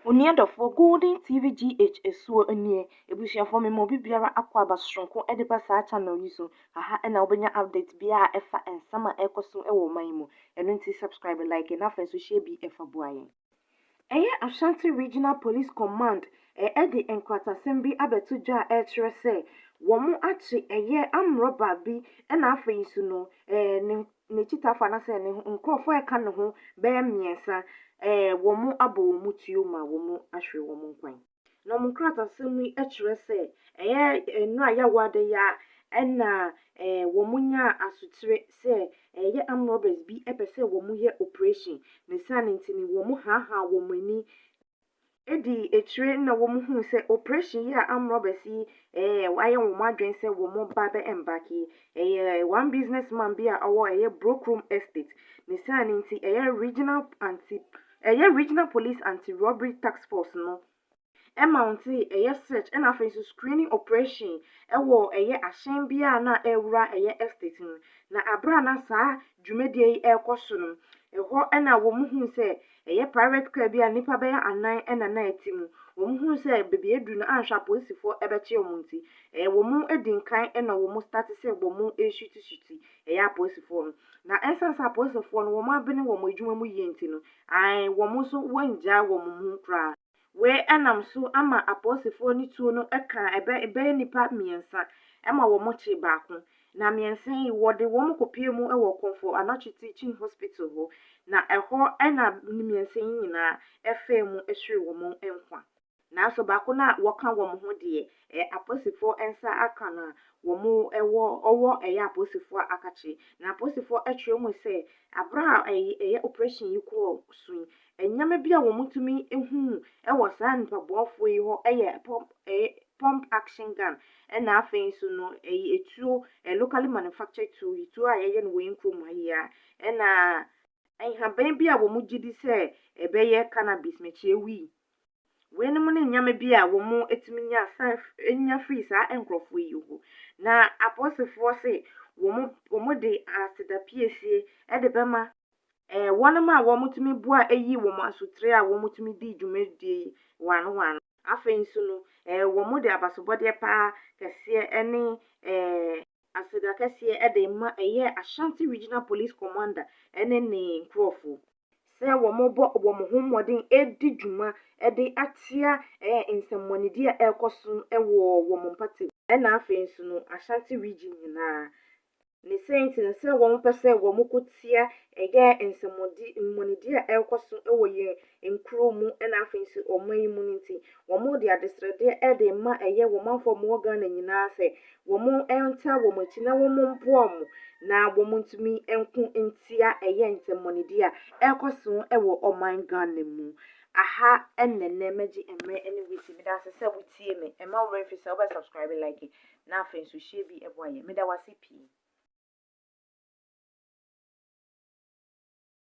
Oniadofo Golden TV GH esuo anie ebusuafo me mo bibiara akwa abasronko e de ba saa channel yi so aha na obenya update bia efa ensama ekoso ewo man mu eno nti subscribe like na fa so share bi efa boaye Ashanti Regional Police Command de enkwatasem bi abeto dwa e kire se womo achi amroba bi na afa yi so no ne chitafa na se ne nkrofo eka ne ho be miensa womo abo womo tuo ma womo ahwe womo nkwan na mo kratasem yi kire se enu ayawa de ya na womo nya asutire se amrobas bi epese womo ye operation ne sane ntini womo ha womo ni edi etire na womo hu se operation ya amrobas yi waye womo adwen se womo ba be embaki one businessman bi a owo Brookroom Estate ne sane nti regional police anti-robbery task force no mounty search and after screening operation ewo ahyen bia na ewura estate no na abra na saa dwumadie yi ekoso no eho na wo muhu se private car bia nipa be anan na etimu wo muhu se bebi edu na anhwa polisifo ebeche omunti wo mu edinkan na wo mu start se wo mu eshuti polisifo no na ensansa polisifo no wo mu abene wo mu adwuma mu yenti no wo mu so wanja wo mu kra we enam so ama aposifo ni tuo no eka ebe nipa miensa ema wo mochi baako na miensa yi wode wo mokopie mu ewo Komfo Anokye Teaching Hospital ho na eho ena miensa yi nyina efe mu ehwe wo mo enkwa na so baako na woka wo mo ho de aposifo ensa aka na wo mo owo aposifo akache na aposifo etwe mu se abra operation yi ko sun enyame bia wo mutumi ehu ewo saa npabofo yi ho pump action gun na afei so no etuo locally manufactured tool itu a no we nkrom ya na enhaban bia wo mugidi se ebeye cannabis mechi ewi wenum ne nyame bia wo mu etimi nya enya free saa enkrofo yi ho na aposifo se wo mu de aseda piesie de bema wonam a wo mutumi bua eyi wo masutire a wo mutumi di dwumadie wano afei nso no wo mu de abasobode pa kese ene aseda kese de ma Ashanti Regional Police Commander ene ne nkrofo se wo mo bo wo mo homodin edi dwuma de atia nsemmονidi a ekoso wo mo mpate na afei nso no Ashanti region nyina ne senti ne se wo mpese wo mokotia nsemmονidi a ekoso wo ye nkromu na afei nso oman mu nti wo mo de adesrede de ma wo manfo mo Ghana nyina se wo mo enta wo machi na wo mo mpo mo na wo mo ntumi enku ntia nsemmονidi a ekoso wo oman Ghana mu aha ennene meji emre ene wisi me da se wutie me ema wo refisa wo subscribe like na afei nso share bi eboaye me da wase pi